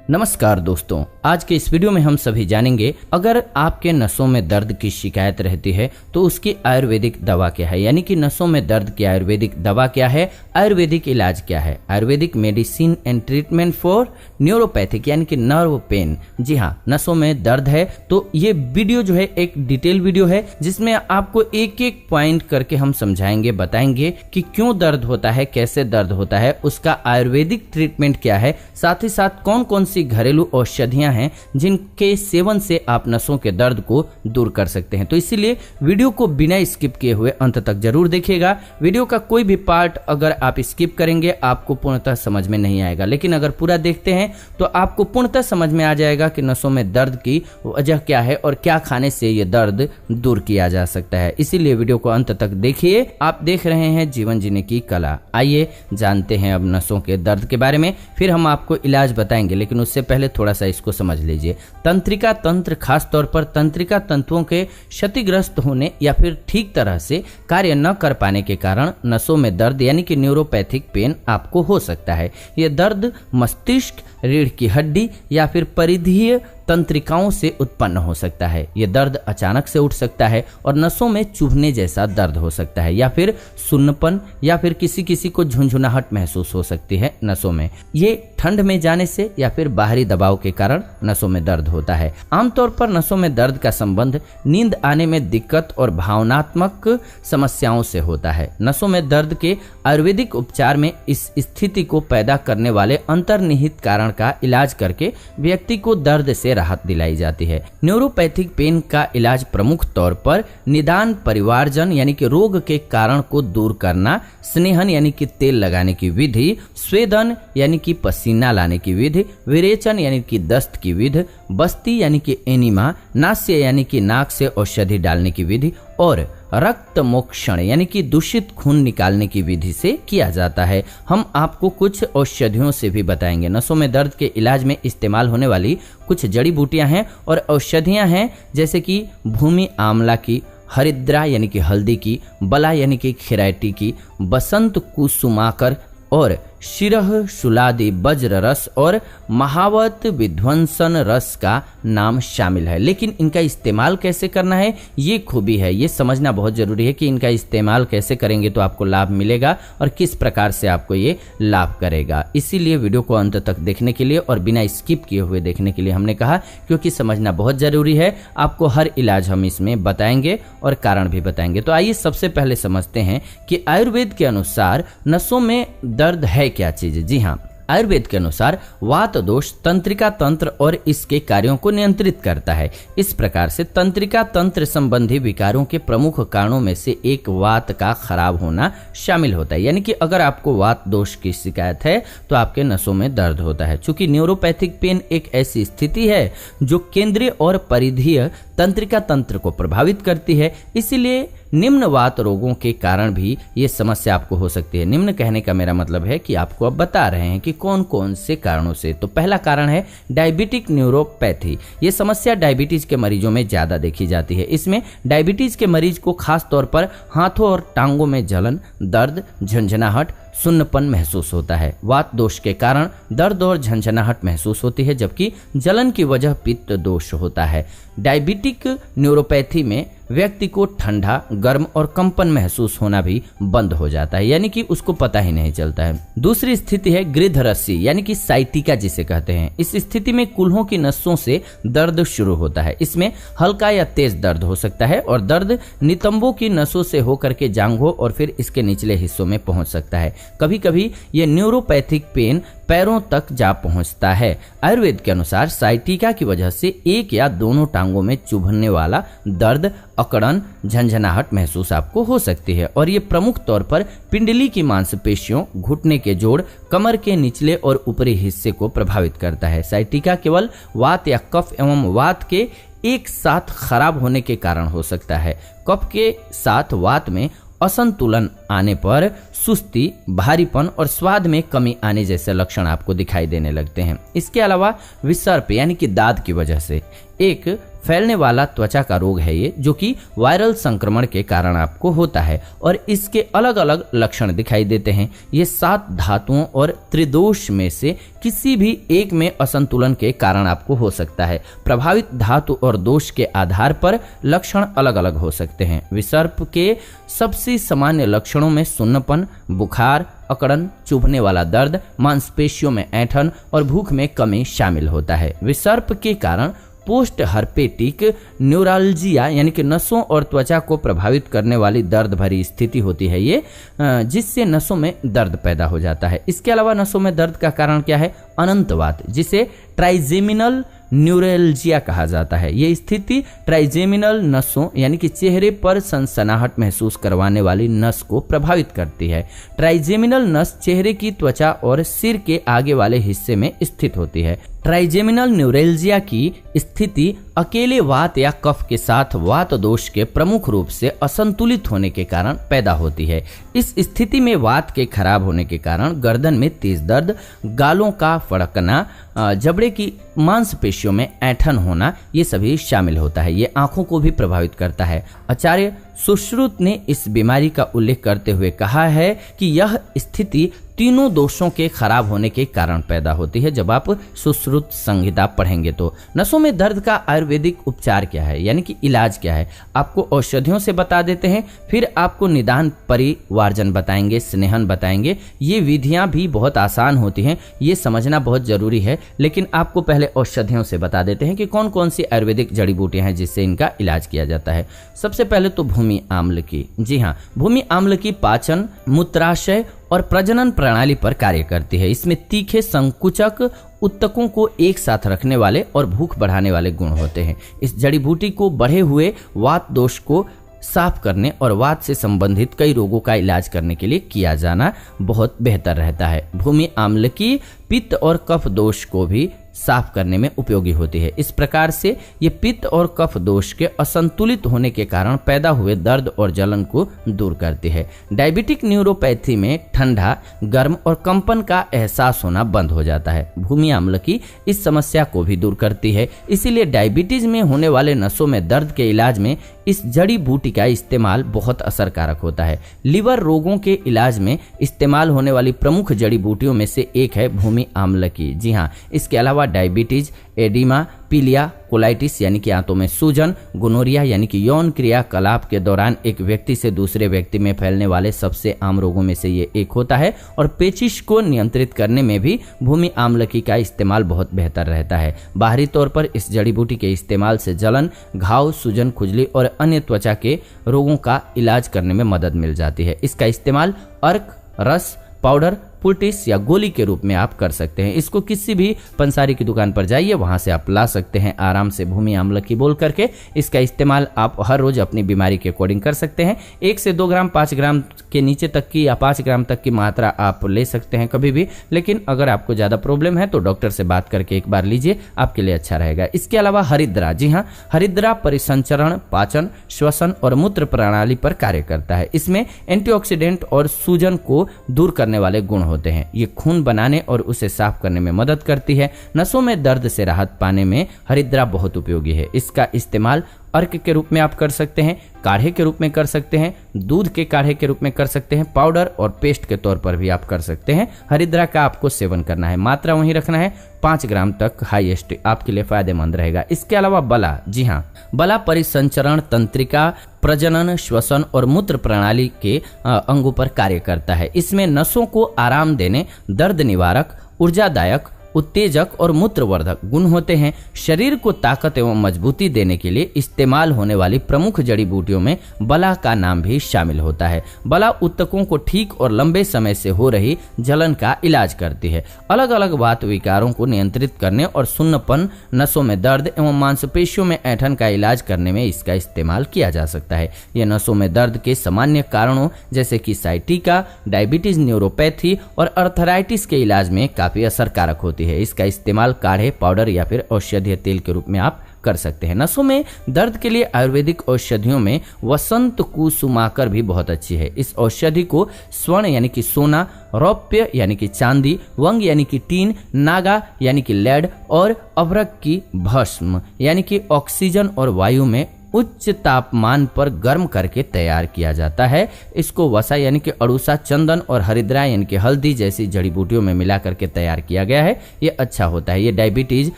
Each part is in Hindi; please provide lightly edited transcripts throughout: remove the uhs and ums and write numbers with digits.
नमस्कार दोस्तों, आज के इस वीडियो में हम सभी जानेंगे अगर आपके नसों में दर्द की शिकायत रहती है तो उसकी आयुर्वेदिक दवा क्या है। यानी कि नसों में दर्द की आयुर्वेदिक दवा क्या है, आयुर्वेदिक इलाज क्या है, Ayurvedic medicine and treatment for neuropathic यानी कि नर्व पेन। जी हाँ, नसों में दर्द है तो ये वीडियो जो है एक डिटेल वीडियो है जिसमें आपको एक एक पॉइंट करके हम समझाएंगे, बताएंगे कि क्यों दर्द होता है, कैसे दर्द होता है, उसका आयुर्वेदिक ट्रीटमेंट क्या है, साथ ही साथ कौन कौन सी घरेलू औषधियां हैं जिनके सेवन से आप नसों के दर्द को दूर कर सकते हैं। तो इसीलिए वीडियो को बिना स्किप किए हुए अंत तक जरूर देखिएगा। वीडियो का कोई भी पार्ट अगर आप स्किप करेंगे आपको पूर्णतः समझ में नहीं आएगा, लेकिन अगर पूरा देखते हैं तो आपको पूर्णतः समझ में आ जाएगा कि नसों में दर्द की वजह क्या है और क्या खाने से ये दर्द दूर किया जा सकता है। इसीलिए वीडियो को अंत तक देखिए। आप देख रहे हैं जीवन जीने की कला। आइए जानते हैं अब नसों के दर्द के बारे में, फिर हम आपको इलाज बताएंगे, लेकिन उससे पहले थोड़ा सा इसको समझ लीजिए। तंत्रिका तंत्र, खास तौर पर तंत्रिका तंतुओं के क्षतिग्रस्त होने या फिर ठीक तरह से कार्य न कर पाने के कारण नसों में दर्द यानी कि न्यूरोपैथिक पेन आपको हो सकता है। यह दर्द मस्तिष्क, रीढ़ की हड्डी या फिर परिधीय तंत्रिकाओं से उत्पन्न हो सकता है। यह दर्द अचानक से उठ सकता है और नसों में चुभने जैसा दर्द हो सकता है, या फिर सुन्नपन या फिर किसी किसी को झुंझुनाहट महसूस हो सकती है नसों में। ये ठंड में जाने से या फिर बाहरी दबाव के कारण नसों में दर्द होता है। आमतौर पर नसों में दर्द का संबंध नींद आने में दिक्कत और भावनात्मक समस्याओं से होता है। नसों में दर्द के आयुर्वेदिक उपचार में इस स्थिति को पैदा करने वाले अंतर्निहित कारण का इलाज करके व्यक्ति को दर्द से राहत दिलाई जाती है। न्यूरोपैथिक पेन का इलाज प्रमुख तौर पर निदान, परिवारजन यानी कि रोग के कारण को दूर करना, स्नेहन यानी कि तेल लगाने की विधि, स्वेदन यानी कि पसीना लाने की विधि, विरेचन यानी कि दस्त की विधि, बस्ती यानी कि एनिमा, नास्य यानी कि नाक से औषधि डालने की विधि और रक्त मोक्षण यानी कि दूषित खून निकालने की विधि से किया जाता है। हम आपको कुछ औषधियों से भी बताएंगे। नसों में दर्द के इलाज में इस्तेमाल होने वाली कुछ जड़ी बूटियां हैं और औषधियां हैं, जैसे कि भूमि आंवला की, हरिद्रा यानी कि हल्दी की, बला यानी कि खिरायटी की, बसंत कुसुमाकर और शिरह शुलादि वज्र रस और महावत विध्वंसन रस का नाम शामिल है। लेकिन इनका इस्तेमाल कैसे करना है ये खूबी है, ये समझना बहुत जरूरी है कि इनका इस्तेमाल कैसे करेंगे तो आपको लाभ मिलेगा और किस प्रकार से आपको ये लाभ करेगा। इसीलिए वीडियो को अंत तक देखने के लिए और बिना स्किप किए हुए देखने के लिए हमने कहा, क्योंकि समझना बहुत जरूरी है। आपको हर इलाज हम इसमें बताएंगे और कारण भी बताएंगे। तो आइए सबसे पहले समझते हैं कि आयुर्वेद के अनुसार नसों में दर्द है क्या चीज। जी हाँ, आयुर्वेद के अनुसार वात दोष तंत्रिका तंत्र और इसके कार्यों को नियंत्रित करता है। इस प्रकार से तंत्रिका तंत्र संबंधी विकारों के प्रमुख कारणों में से एक वात का खराब होना शामिल होता है। यानी कि अगर आपको वात दोष की शिकायत है तो आपके नसों में दर्द होता है। चूंकि न्यूरोपैथिक पेन एक ऐसी स्थिति है जो केंद्रीय और परिधीय तंत्रिका तंत्र को प्रभावित करती है, इसीलिए निम्न वात रोगों के कारण भी ये समस्या आपको हो सकती है। निम्न कहने का मेरा मतलब है कि आपको अब बता रहे हैं कि कौन कौन से कारणों से। तो पहला कारण है डायबिटिक न्यूरोपैथी। ये समस्या डायबिटीज के मरीजों में ज्यादा देखी जाती है। इसमें डायबिटीज के मरीज को खास तौर पर हाथों और टांगों में जलन, दर्द, झंझनाहट, सुन्नपन महसूस होता है। वात दोष के कारण दर्द और झंझनाहट महसूस होती है, जबकि जलन की वजह पित्त दोष होता है। डायबिटिक न्यूरोपैथी में व्यक्ति को ठंडा, गर्म और कंपन महसूस होना भी बंद हो जाता है, यानी कि उसको पता ही नहीं चलता है। दूसरी स्थिति है गृध्रस्सी यानी कि साइटिका जिसे कहते हैं। इस स्थिति में कूल्हों की नसों से दर्द शुरू होता है। इसमें हल्का या तेज दर्द हो सकता है और दर्द नितंबों की नसों से होकर के जांघों और फिर इसके निचले हिस्सों में पहुंच सकता है। कभी कभी यह न्यूरोपैथिक पेन पैरों तक जा पहुंचता है। आयुर्वेद के अनुसार साइटिका की वजह से एक या दोनों टांगों में चुभने वाला दर्द, अकड़न, झंझनाहट महसूस आपको हो सकती है और ये प्रमुख तौर पर पिंडली की मांसपेशियों, घुटने के जोड़, कमर के निचले और ऊपरी हिस्से को प्रभावित करता है। साइटिका केवल वात या कफ एवं वात के एक साथ खराब होने के कारण हो सकता है। कफ के साथ वात में असंतुलन आने पर सुस्ती, भारीपन और स्वाद में कमी आने जैसे लक्षण आपको दिखाई देने लगते हैं। इसके अलावा विसर्प यानी कि दाद की वजह से एक फैलने वाला त्वचा का रोग है ये, जो कि वायरल संक्रमण के कारण आपको होता है और इसके अलग अलग लक्षण दिखाई देते हैं। ये 7 धातुओं और त्रिदोष में से किसी भी एक में असंतुलन के कारण आपको हो सकता है। प्रभावित धातु और दोष के आधार पर लक्षण अलग अलग हो सकते हैं। विसर्प के सबसे सामान्य लक्षणों में सुन्नपन, बुखार, अकड़न, चुभने वाला दर्द, मांसपेशियों में ऐंठन और भूख में कमी शामिल होता है। विसर्प के कारण पोस्ट हर्पेटिक न्यूराल्जिया यानी कि नसों और त्वचा को प्रभावित करने वाली दर्द भरी स्थिति होती है ये, जिससे नसों में दर्द पैदा हो जाता है। इसके अलावा नसों में दर्द का कारण क्या है? अनंतवात, जिसे ट्राइजेमिनल न्यूरल्जिया कहा जाता है। ये स्थिति ट्राइजेमिनल नसों यानी कि चेहरे पर सनसनाहट महसूस करवाने वाली नस को प्रभावित करती है। ट्राइजेमिनल नस चेहरे की त्वचा और सिर के आगे वाले हिस्से में स्थित होती है। ट्राइजेमिनल न्यूरल्जिया की स्थिति अकेले वात या कफ के साथ वात दोष के प्रमुख रूप से असंतुलित होने के कारण पैदा होती है। इस स्थिति में वात के खराब होने के कारण गर्दन में तेज दर्द, गालों का फड़कना, जबड़े की मांसपेशियों में ऐंठन होना, ये सभी शामिल होता है। ये आंखों को भी प्रभावित करता है। आचार्य सुश्रुत ने इस बीमारी का उल्लेख करते हुए कहा है कि यह स्थिति तीनों दोषों के खराब होने के कारण पैदा होती है। जब आप सुश्रुत संहिता पढ़ेंगे तो नसों में दर्द का आयुर्वेदिक उपचार क्या है, यानी कि इलाज क्या है, आपको औषधियों से बता देते हैं, फिर आपको निदान परिवार्जन बताएंगे, स्नेहन बताएंगे। ये विधियां भी बहुत आसान होती हैं, ये समझना बहुत जरूरी है, लेकिन आपको पहले औषधियों से बता देते हैं कि कौन कौन सी आयुर्वेदिक जड़ी बूटियां हैं जिससे इनका इलाज किया जाता है। सबसे पहले तो भूमि आम्ल की। जी हाँ, भूमि आम्ल की पाचन, मूत्राशय और प्रजनन प्रणाली पर कार्य करती है। इसमें तीखे संकुचक उत्तकों को एक साथ रखने वाले और भूख बढ़ाने वाले गुण होते हैं। इस जड़ी बूटी को बढ़े हुए वात दोष को साफ करने और वात से संबंधित कई रोगों का इलाज करने के लिए किया जाना बहुत बेहतर रहता है। भूमि आम्ल की पित्त और कफ दोष को भी साफ करने में उपयोगी होती है। इस प्रकार से ये पित्त और कफ दोष के असंतुलित होने के कारण पैदा हुए दर्द और जलन को दूर करती है। डायबिटिक न्यूरोपैथी में ठंडा, गर्म और कंपन का एहसास होना बंद हो जाता है। भूमि आम्ल की इस समस्या को भी दूर करती है। इसीलिए डायबिटीज में होने वाले नसों में दर्द के इलाज में इस जड़ी बूटी का इस्तेमाल बहुत असरकारक होता है। लिवर रोगों के इलाज में इस्तेमाल होने वाली प्रमुख जड़ी बूटियों में से एक है भूमि आम्ल की। जी हाँ, इसके अलावा डायबिटीज, एडिमा, पीलिया, कोलाइटिस यानी कि आंतों में सूजन, गोनोरिया यानी कि यौन क्रियाकलाप के दौरान एक व्यक्ति से दूसरे व्यक्ति में फैलने वाले सबसे आम रोगों में से ये एक होता है। और पेचिश को नियंत्रित करने में भी भूमि आम्ल की का इस्तेमाल बहुत बेहतर रहता है। बाहरी तौर पर इस जड़ी बूटी के इस्तेमाल से जलन, घाव, सूजन, खुजली और अन्य त्वचा के रोगों का इलाज करने में मदद मिल जाती है। इसका इस्तेमाल अर्क, रस, पाउडर, पुलटिस या गोली के रूप में आप कर सकते हैं। इसको किसी भी पंसारी की दुकान पर जाइए, वहां से आप ला सकते हैं आराम से भूमि आम्ल की बोल करके। इसका इस्तेमाल आप हर रोज अपनी बीमारी के अकॉर्डिंग कर सकते हैं। 1 से 2 ग्राम, 5 ग्राम के नीचे तक की या 5 ग्राम तक की मात्रा आप ले सकते हैं कभी भी, लेकिन अगर आपको ज्यादा प्रॉब्लम है तो डॉक्टर से बात करके एक बार लीजिए, आपके लिए अच्छा रहेगा। इसके अलावा हरिद्रा। जी हाँ, हरिद्रा परिसंचरण, पाचन, श्वसन और मूत्र प्रणाली पर कार्य करता है। इसमें एंटीऑक्सीडेंट और सूजन को दूर करने वाले गुण होते हैं। ये खून बनाने और उसे साफ करने में मदद करती है। नसों में दर्द से राहत पाने में हरिद्रा बहुत उपयोगी है। इसका इस्तेमाल अर्क के रूप में आप कर सकते हैं, काढ़े के रूप में कर सकते हैं, दूध के काढ़े के रूप में कर सकते हैं, पाउडर और पेस्ट के तौर पर भी आप कर सकते हैं। हरिद्रा का आपको सेवन करना है, मात्रा वहीं रखना है, 5 ग्राम तक हाईएस्ट आपके लिए फायदेमंद रहेगा। इसके अलावा बला। जी हाँ, बला परिसंचरण तंत्रिका, प्रजनन, श्वसन और मूत्र प्रणाली के अंगों पर कार्य करता है। इसमें नसों को आराम देने, दर्द निवारक, ऊर्जादायक, उत्तेजक और मूत्रवर्धक गुण होते हैं। शरीर को ताकत एवं मजबूती देने के लिए इस्तेमाल होने वाली प्रमुख जड़ी बूटियों में बला का नाम भी शामिल होता है। बला उत्तकों को ठीक और लंबे समय से हो रही जलन का इलाज करती है। अलग अलग वात विकारों को नियंत्रित करने और सुन्नपन, नसों में दर्द एवं मांसपेशियों में ऐंठन का इलाज करने में इसका इस्तेमाल किया जा सकता है। यह नसों में दर्द के सामान्य कारणों जैसे कि साइटिका, डायबिटीज न्यूरोपैथी और अर्थराइटिस के इलाज में काफी असरकारक होती है। है। इसका इस्तेमाल काढ़े, पाउडर या फिर औषधीय तेल के रूप में आप कर सकते हैं। नसों में दर्द के लिए आयुर्वेदिक औषधियों में वसंत कुसुमाकर भी बहुत अच्छी है। इस औषधि को स्वर्ण यानी कि सोना, रौप्य यानी कि चांदी, वंग यानी कि टीन, नागा यानी कि लेड और अभ्रक की भस्म यानी कि ऑक्सीजन और वायु में उच्च तापमान पर गर्म करके तैयार किया जाता है। इसको वसा यानी कि अड़ूसा, चंदन और हरिद्रा यानी कि हल्दी जैसी जड़ी बूटियों में मिला करके तैयार किया गया है। ये अच्छा होता है। ये डायबिटीज,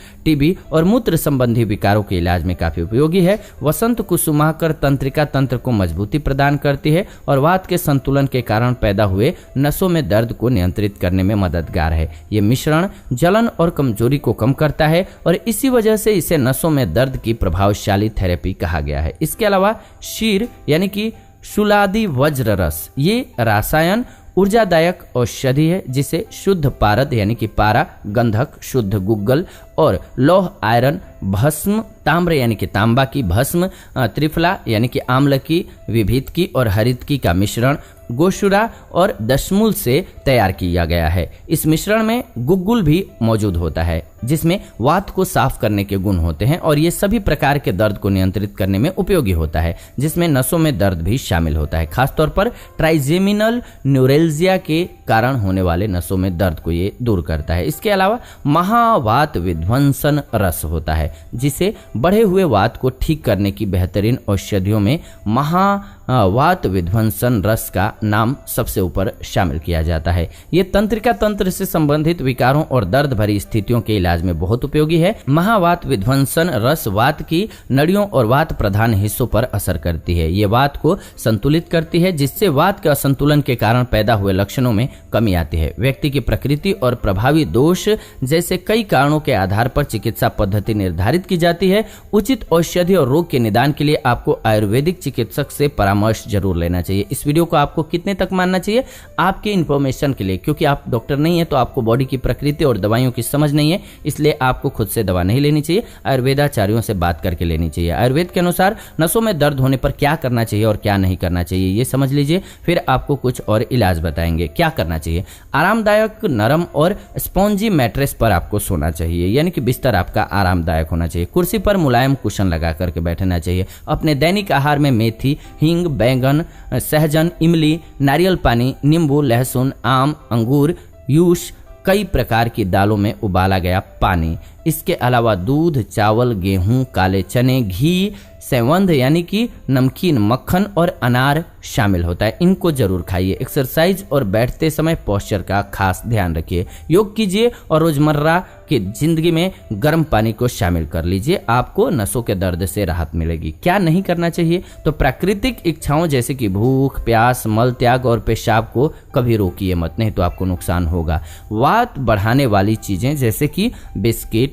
टीबी और मूत्र संबंधी विकारों के इलाज में काफी उपयोगी है। वसंत कुसुमाकर तंत्रिका तंत्र को मजबूती प्रदान करती है और वात के संतुलन के कारण पैदा हुए नसों में दर्द को नियंत्रित करने में मददगार है। ये मिश्रण जलन और कमजोरी को कम करता है और इसी वजह से इसे नसों में दर्द की प्रभावशाली थेरेपी कहा गया है। इसके अलावा शीर यानी कि शुलादि वज्र रस, ये रासायन ऊर्जादायक औषधि है जिसे शुद्ध पारद यानी कि पारा, गंधक, शुद्ध गुग्गल और लौह आयरन भस्म, ताम्र यानी कि तांबा की भस्म, त्रिफला यानी कि आम्ल की, विभीतकी और हरितकी का मिश्रण, गोशुरा और दशमूल से तैयार किया गया है। इस मिश्रण में गुग्गुल भी मौजूद होता है जिसमें वात को साफ करने के गुण होते हैं और ये सभी प्रकार के दर्द को नियंत्रित करने में उपयोगी होता है, जिसमें नसों में दर्द भी शामिल होता है। खासतौर पर ट्राइजेमिनल न्यूरेल्जिया के कारण होने वाले नसों में दर्द को ये दूर करता है। इसके अलावा महावात विध्वंसन रस होता है जिसे बढ़े हुए वात को ठीक करने की बेहतरीन औषधियों में महावात विध्वंसन रस का नाम सबसे ऊपर शामिल किया जाता है। ये तंत्रिका तंत्र से संबंधित विकारों और दर्द भरी स्थितियों के इलाज में बहुत उपयोगी है। महावात विध्वंसन रस वात की नड़ियों और वात प्रधान हिस्सों पर असर करती है। ये वात को संतुलित करती है जिससे वात के असंतुलन के कारण पैदा हुए लक्षणों में कमी आती है। व्यक्ति की प्रकृति और प्रभावी दोष जैसे कई कारणों के आधार पर चिकित्सा पद्धति निर्धारित की जाती है। उचित औषधि और रोग के निदान के लिए आपको आयुर्वेदिक चिकित्सक से परामर्श जरूर लेना चाहिए। इस वीडियो को आपको कितने तक मानना चाहिए आपके इन्फॉर्मेशन के लिए, क्योंकि आप डॉक्टर नहीं है तो आपको बॉडी की प्रकृति और दवाइयों की समझ नहीं है, इसलिए आपको खुद से दवा नहीं लेनी चाहिए, आयुर्वेदाचार्यों से बात करके लेनी चाहिए। आयुर्वेद के अनुसार नसों में दर्द होने पर क्या करना चाहिए और क्या नहीं करना चाहिए ये समझ लीजिए, फिर आपको कुछ और इलाज बताएंगे। क्या करना चाहिए? आरामदायक, नरम और स्पॉन्जी मैट्रेस पर आपको सोना चाहिए, यानी कि बिस्तर आपका आरामदायक होना चाहिए। कुर्सी पर मुलायम कुशन लगा करके बैठना चाहिए। अपने दैनिक आहार में मेथी, हींग, बैंगन, सहजन, इमली, नारियल पानी, नींबू, लहसुन, आम, अंगूर, यूश, कई प्रकार की दालों में उबाला गया पानी, इसके अलावा दूध, चावल, गेहूं, काले चने, घी, सेवंध यानी कि नमकीन, मक्खन और अनार शामिल होता है। इनको जरूर खाइए। एक्सरसाइज और बैठते समय पोस्चर का खास ध्यान रखिए। योग कीजिए और रोजमर्रा की जिंदगी में गर्म पानी को शामिल कर लीजिए, आपको नसों के दर्द से राहत मिलेगी। क्या नहीं करना चाहिए? तो प्राकृतिक इच्छाओं जैसे कि भूख, प्यास, मल त्याग और पेशाब को कभी रोकिए मत, नहीं तो आपको नुकसान होगा। वात बढ़ाने वाली चीजें जैसे कि बिस्किट,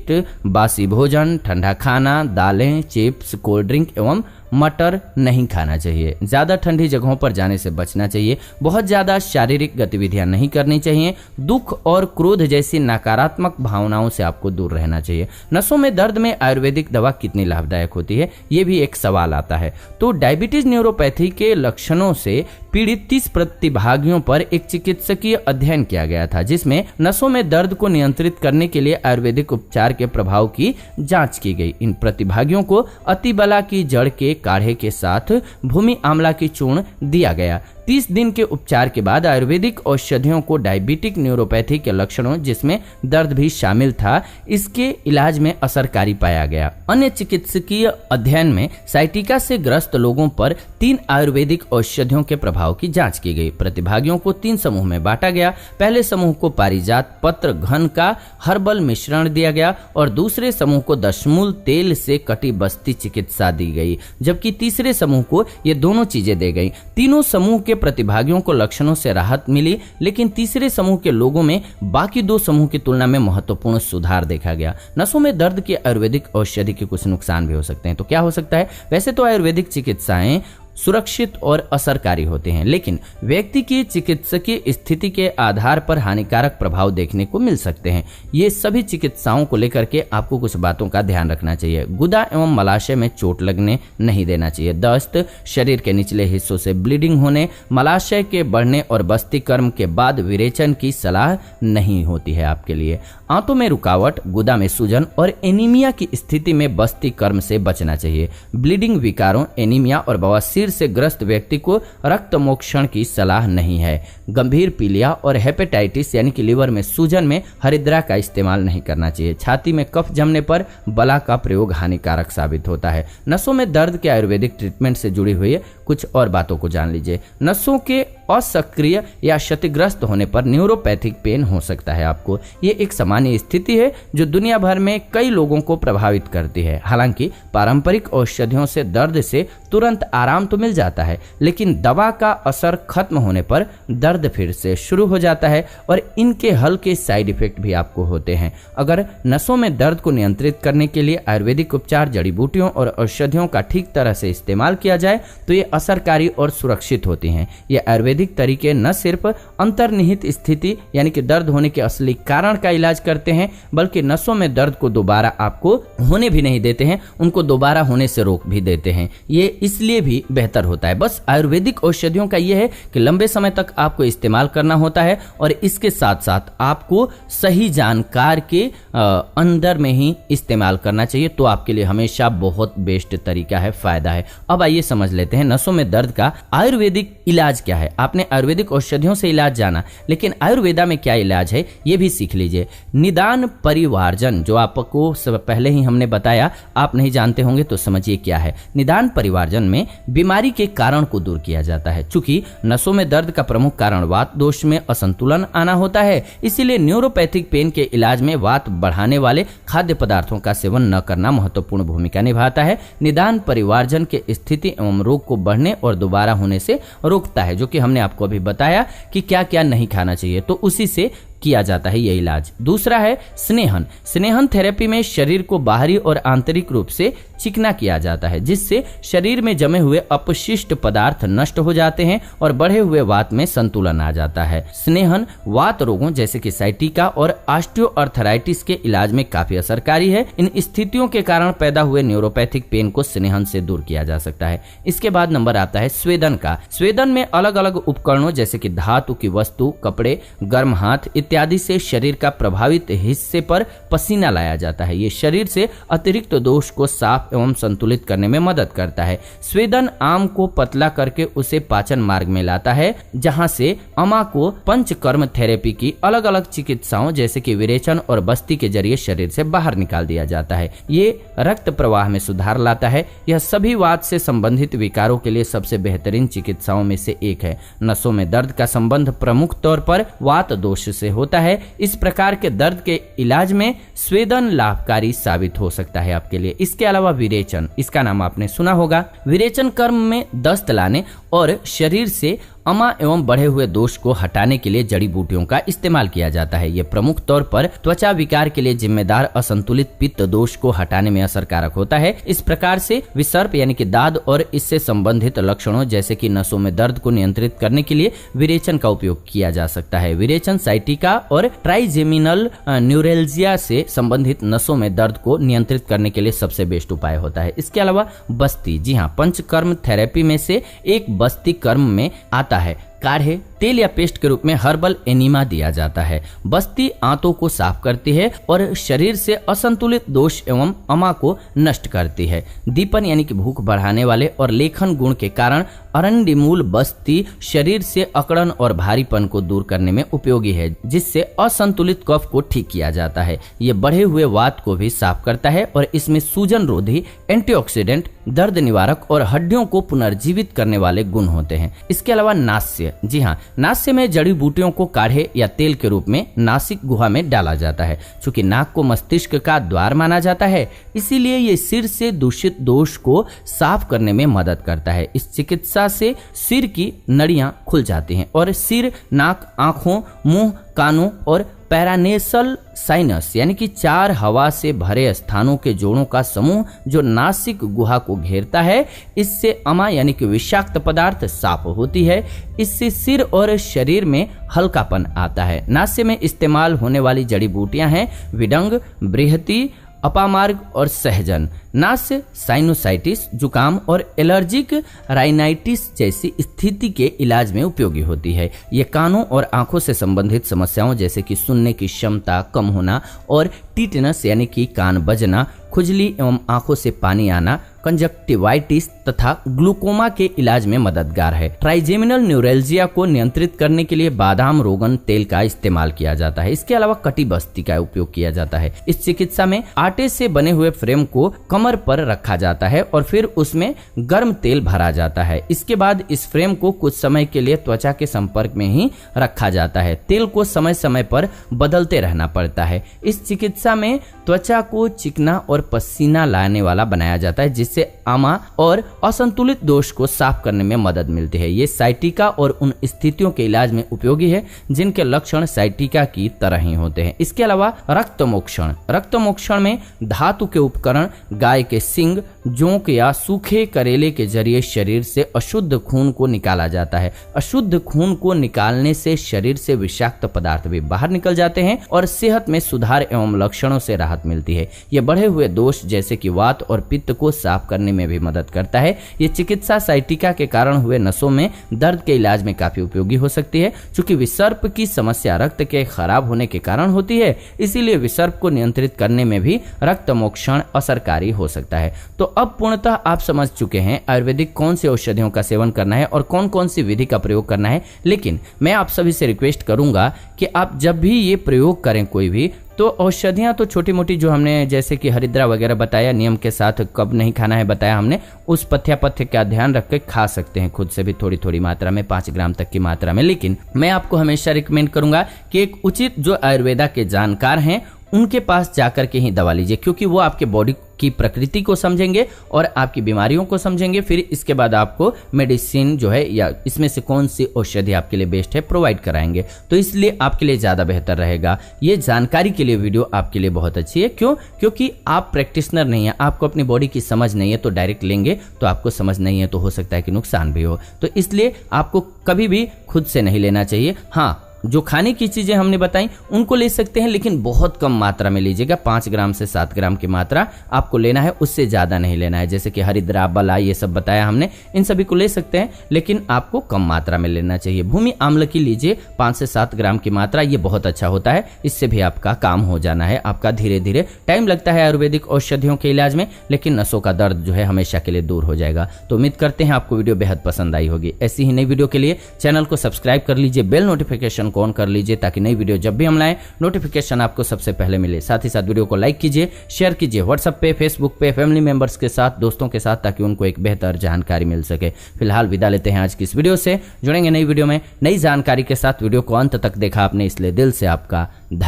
बासी भोजन, ठंडा खाना, दालें, चिप्स, कोल्ड ड्रिंक एवं मटर नहीं खाना चाहिए। ज्यादा ठंडी जगहों पर जाने से बचना चाहिए। बहुत ज्यादा शारीरिक गतिविधियां नहीं करनी चाहिए। दुख और क्रोध जैसी नकारात्मक भावनाओं से आपको दूर रहना चाहिए। नसों में दर्द में आयुर्वेदिक दवा कितनी लाभदायक होती है, ये भी एक सवाल आता है। तो डायबिटीज न्यूरोपैथी के लक्षणों से पीड़ित 30 प्रतिभागियों पर एक चिकित्सकीय अध्ययन किया गया था, जिसमें नसों में दर्द को नियंत्रित करने के लिए आयुर्वेदिक उपचार के प्रभाव की जांच की गई। इन प्रतिभागियों को अतिबला की जड़ के काढ़े के साथ भूमि आंवला की चूर्ण दिया गया। 30 दिन के उपचार के बाद आयुर्वेदिक औषधियों को डायबिटिक न्यूरोपैथी के लक्षणों जिसमें दर्द भी शामिल था, इसके इलाज में असरकारी पाया गया। अन्य चिकित्सकीय अध्ययन में साइटिका से ग्रस्त लोगों पर 3 आयुर्वेदिक औषधियों के प्रभाव की जांच की गई। प्रतिभागियों को 3 समूह में बांटा गया। पहले समूह को पारिजात पत्र घन का हर्बल मिश्रण दिया गया और दूसरे समूह को दशमूल तेल से कटी बस्ती चिकित्सा दी गई, जबकि तीसरे समूह को ये दोनों चीजें दी गई। तीनों समूह के प्रतिभागियों को लक्षणों से राहत मिली, लेकिन तीसरे समूह के लोगों में बाकी 2 समूह की तुलना में महत्वपूर्ण सुधार देखा गया। नसों में दर्द की आयुर्वेदिक औषधि के कुछ नुकसान भी हो सकते हैं। तो क्या हो सकता है? वैसे तो आयुर्वेदिक चिकित्साएं सुरक्षित और असरकारी होते हैं, लेकिन व्यक्ति की चिकित्सकीय स्थिति के आधार पर हानिकारक प्रभाव देखने को मिल सकते हैं। ये सभी चिकित्साओं को लेकर के आपको कुछ बातों का ध्यान रखना चाहिए। गुदा एवं मलाशय में चोट लगने नहीं देना चाहिए। दस्त, शरीर के निचले हिस्सों से ब्लीडिंग होने, मलाशय के बढ़ने और बस्ती कर्म के बाद विरेचन की सलाह नहीं होती है आपके लिए। आंतों में रुकावट, गुदा में सूजन और एनीमिया की स्थिति में बस्ती कर्म से बचना चाहिए। ब्लीडिंग विकारों, एनीमिया और बवासीर से ग्रस्त व्यक्ति को रक्त मोक्षण की सलाह नहीं है। गंभीर पीलिया और हेपेटाइटिस यानी कि लीवर में सूजन में हरिद्रा का इस्तेमाल नहीं करना चाहिए। छाती में कफ जमने पर बला का प्रयोग हानिकारक साबित होता है। नसों में दर्द के आयुर्वेदिक ट्रीटमेंट से जुड़ी हुई कुछ और बातों को जान लीजिए। नसों के असक्रिय या क्षतिग्रस्त होने पर न्यूरोपैथिक पेन हो सकता है आपको। ये एक सामान्य स्थिति है जो दुनिया भर में कई लोगों को प्रभावित करती है। हालांकि पारंपरिक औषधियों से दर्द से तुरंत आराम तो मिल जाता है, लेकिन दवा का असर खत्म होने पर दर्द फिर से शुरू हो जाता है और इनके हल्के साइड इफेक्ट भी आपको होते हैं। अगर नसों में दर्द को नियंत्रित करने के लिए आयुर्वेदिक उपचार, जड़ी बूटियों और औषधियों का ठीक तरह से इस्तेमाल किया जाए तो ये असरकारी और सुरक्षित होती हैं। ये आयुर्वेदिक तरीके न सिर्फ अंतर्निहित स्थिति यानी कि दर्द होने के असली कारण का इलाज करते हैं, बल्कि नसों में दर्द को दोबारा आपको होने भी नहीं देते हैं, उनको दोबारा होने से रोक भी देते हैं। ये इसलिए भी बेहतर होता है। बस आयुर्वेदिक औषधियों का यह है कि लंबे समय तक आपको इस्तेमाल करना होता है और इसके साथ साथ आपको सही जानकार के अंदर में ही इस्तेमाल करना चाहिए, तो आपके लिए हमेशा बहुत बेस्ट तरीका है, फायदा है। अब आइए समझ लेते हैं नसों में दर्द का आयुर्वेदिक इलाज क्या है। आपने आयुर्वेदिक औषधियों से इलाज जाना, लेकिन आयुर्वेदा में क्या इलाज है ये भी सीख लीजिए। निदान परिवार्जन, जो आपको पहले ही हमने बताया, आप नहीं जानते होंगे तो समझिए क्या है। निदान परिवार्जन में बीमारी के कारण को दूर किया जाता है। चूंकि नसों में दर्द का प्रमुख कारण वात दोष में असंतुलन आना होता है, इसीलिए न्यूरोपैथिक पेन के इलाज में वात बढ़ाने वाले खाद्य पदार्थों का सेवन न करना महत्वपूर्ण भूमिका निभाता है। निदान परिवार्जन के स्थिति एवं रोग को बढ़ने और दोबारा होने से रोकता है, जो कि हमने आपको अभी बताया कि क्या क्या नहीं खाना चाहिए, तो उसी से किया जाता है ये इलाज। दूसरा है स्नेहन। स्नेहन थेरेपी में शरीर को बाहरी और आंतरिक रूप से चिकना किया जाता है, जिससे शरीर में जमे हुए अपशिष्ट पदार्थ नष्ट हो जाते हैं और बढ़े हुए वात में संतुलन आ जाता है। स्नेहन वात रोगों जैसे कि साइटिका और ऑस्टियोआर्थराइटिस के इलाज में काफी असरकारी है। इन स्थितियों के कारण पैदा हुए न्यूरोपैथिक पेन को स्नेहन से दूर किया जा सकता है। इसके बाद नंबर आता है स्वेदन का। स्वेदन में अलग अलग उपकरणों जैसे कि धातु की वस्तु, कपड़े, गर्म हाथ इत्यादि से शरीर का प्रभावित हिस्से पर पसीना लाया जाता है। ये शरीर से अतिरिक्त दोष को साफ एवं संतुलित करने में मदद करता है। स्वेदन आम को पतला करके उसे पाचन मार्ग में लाता है, जहां से अमा को पंचकर्म थेरेपी की अलग अलग चिकित्साओं जैसे कि विरेचन और बस्ती के जरिए शरीर से बाहर निकाल दिया जाता है। ये रक्त प्रवाह में सुधार लाता है। यह सभी वात से संबंधित विकारों के लिए सबसे बेहतरीन चिकित्साओं में से एक है। नसों में दर्द का संबंध प्रमुख तौर पर वात दोष से होता है। इस प्रकार के दर्द के इलाज में स्वेदन लाभकारी साबित हो सकता है आपके लिए। इसके अलावा विरेचन, इसका नाम आपने सुना होगा। विरेचन कर्म में दस्त लाने और शरीर से अमा एवं बढ़े हुए दोष को हटाने के लिए जड़ी बूटियों का इस्तेमाल किया जाता है। ये प्रमुख तौर पर त्वचा विकार के लिए जिम्मेदार असंतुलित पित्त दोष को हटाने में असरकारक होता है। इस प्रकार से विसर्प यानी कि दाद और इससे संबंधित लक्षणों जैसे कि नसों में दर्द को नियंत्रित करने के लिए विरेचन का उपयोग किया जा सकता है। विरेचन साइटिका और ट्राइजेमिनल न्यूरेल्जिया से संबंधित नसों में दर्द को नियंत्रित करने के लिए सबसे बेस्ट उपाय होता है। इसके अलावा बस्ती, जी हाँ, पंचकर्म थेरेपी में से एक बस्ती कर्म में आता है। काढ़े, तेल या पेस्ट के रूप में हर्बल एनिमा दिया जाता है। बस्ती आंतों को साफ करती है और शरीर से असंतुलित दोष एवं अमा को नष्ट करती है। दीपन यानी कि भूख बढ़ाने वाले और लेखन गुण के कारण अरंडीमूल बस्ती शरीर से अकड़न और भारीपन को दूर करने में उपयोगी है, जिससे असंतुलित कफ को ठीक किया जाता है। ये बढ़े हुए वात को भी साफ करता है और इसमें सूजन रोधी, एंटीऑक्सीडेंट, दर्द निवारक और हड्डियों को पुनर्जीवित करने वाले गुण होते हैं। इसके अलावा नास्य, जी हाँ, नास्य में जड़ी बूटियों को काढ़े या तेल के रूप में नासिक गुहा में डाला जाता है। चूंकि नाक को मस्तिष्क का द्वार माना जाता है, इसीलिए ये सिर से दूषित दोष को साफ करने में मदद करता है। इस चिकित्सा से सिर की नड़ियां खुल जाती हैं और सिर, नाक, आंखों, मुंह, कानों और पैरानेसल साइनस यानी कि 4 हवा से भरे स्थानों के जोड़ों का समूह जो नासिक गुहा को घेरता है। इससे अमा यानी कि विषाक्त पदार्थ साफ होती है। इससे सिर और शरीर में हल्कापन आता है। नास्य में इस्तेमाल होने वाली जड़ी बूटियां हैं विडंग, बृहति, अपामार्ग और सहजन। नास्य साइनोसाइटिस, जुकाम और एलर्जिक राइनाइटिस जैसी स्थिति के इलाज में उपयोगी होती है। ये कानों और आंखों से संबंधित समस्याओं जैसे कि सुनने की क्षमता कम होना और टिटनस यानी कि कान बजना, खुजली एवं आंखों से पानी आना, कंजक्टिवाइटिस तथा ग्लूकोमा के इलाज में मददगार है। ट्राइजेमिनल न्यूरैल्जिया को नियंत्रित करने के लिए बादाम रोगन तेल का इस्तेमाल किया जाता है। इसके अलावा कटी बस्ती का उपयोग किया जाता है। इस चिकित्सा में आटे से बने हुए फ्रेम को कमर पर रखा जाता है और फिर उसमें गर्म तेल भरा जाता है। इसके बाद इस फ्रेम को कुछ समय के लिए त्वचा के संपर्क में ही रखा जाता है। तेल को समय समय पर बदलते रहना पड़ता है। इस चिकित्सा में त्वचा को चिकना और पसीना लाने वाला बनाया जाता है, जिससे आमा और असंतुलित दोष को साफ करने में मदद मिलती है। ये साइटिका और उन स्थितियों के इलाज में उपयोगी है जिनके लक्षण साइटिका की तरह ही होते हैं। इसके अलावा रक्तमोक्षण। रक्तमोक्षण में धातु के उपकरण, गाय के सींग, जोंक या सूखे करेले के जरिए शरीर से अशुद्ध खून को निकाला जाता है। अशुद्ध खून को निकालने से शरीर से विषाक्त पदार्थ भी बाहर निकल जाते हैं और सेहत में सुधार एवं लक्षणों से राहत मिलती है। यह बढ़े हुए दोष जैसे कि वात और पित्त को साफ करने में भी मदद करता है। ये चिकित्सा साइटिका के कारण हुए नसों में दर्द के इलाज में काफी उपयोगी हो सकती है। चूंकि विसर्प की समस्या रक्त के खराब होने के कारण होती है, इसीलिए विसर्प को नियंत्रित करने में भी रक्तमोक्षण असरकारी हो सकता है। तो अब पूर्णतः आप समझ चुके हैं आयुर्वेदिक कौन सी औषधियों का सेवन करना है और कौन कौन सी विधि का प्रयोग करना है। लेकिन मैं आप सभी से रिक्वेस्ट करूंगा कि आप जब भी ये प्रयोग करें कोई भी, तो औषधियां तो छोटी मोटी जो हमने जैसे कि हरिद्रा वगैरह बताया, नियम के साथ कब नहीं खाना है बताया हमने, उस पथ्य का ध्यान रख के खा सकते हैं खुद से भी थोड़ी थोड़ी मात्रा में, 5 ग्राम तक की मात्रा में। लेकिन मैं आपको हमेशा रिकमेंड करूंगा कि एक उचित जो आयुर्वेदा के जानकार हैं उनके पास जाकर के ही दवा लीजिए, क्योंकि वो आपके बॉडी की प्रकृति को समझेंगे और आपकी बीमारियों को समझेंगे। फिर इसके बाद आपको मेडिसिन जो है या इसमें से कौन सी औषधि आपके लिए बेस्ट है प्रोवाइड कराएंगे। तो इसलिए आपके लिए ज्यादा बेहतर रहेगा। ये जानकारी के लिए वीडियो आपके लिए बहुत अच्छी है। क्यों? क्योंकि आप प्रैक्टिशनर नहीं है, आपको अपनी बॉडी की समझ नहीं है, तो डायरेक्ट लेंगे तो आपको समझ नहीं है तो हो सकता है कि नुकसान भी हो। तो इसलिए आपको कभी भी खुद से नहीं लेना चाहिए। हाँ, जो खाने की चीजें हमने बताई उनको ले सकते हैं, लेकिन बहुत कम मात्रा में लीजिएगा। 5 ग्राम से 7 ग्राम की मात्रा आपको लेना है, उससे ज्यादा नहीं लेना है। जैसे कि हरिद्रा, बला, ये सब बताया हमने, इन सभी को ले सकते हैं, लेकिन आपको कम मात्रा में लेना चाहिए। भूमि आम्ल की लीजिए 5 से 7 ग्राम की मात्रा, ये बहुत अच्छा होता है। इससे भी आपका काम हो जाना है। आपका धीरे धीरे टाइम लगता है आयुर्वेदिक औषधियों के इलाज में, लेकिन नसों का दर्द जो है हमेशा के लिए दूर हो जाएगा। तो उम्मीद करते हैं आपको वीडियो बेहद पसंद आई होगी। ऐसी ही नई वीडियो के लिए चैनल को सब्सक्राइब कर लीजिए, बेल नोटिफिकेशन को ऑन कर लीजिए, ताकि नई वीडियो जब भी हम लाएं नोटिफिकेशन आपको सबसे पहले मिले। साथ ही साथ वीडियो को लाइक कीजिए, शेयर कीजिए व्हाट्सएप पे, फेसबुक पे, फैमिली मेंबर्स के साथ, दोस्तों के साथ, ताकि उनको एक बेहतर जानकारी मिल सके। फिलहाल विदा लेते हैं आज की इस वीडियो से। जुड़ेंगे नई वीडियो में नई जानकारी के साथ। वीडियो को अंत तक देखा आपने, इसलिए दिल से आपका धन्यवाद।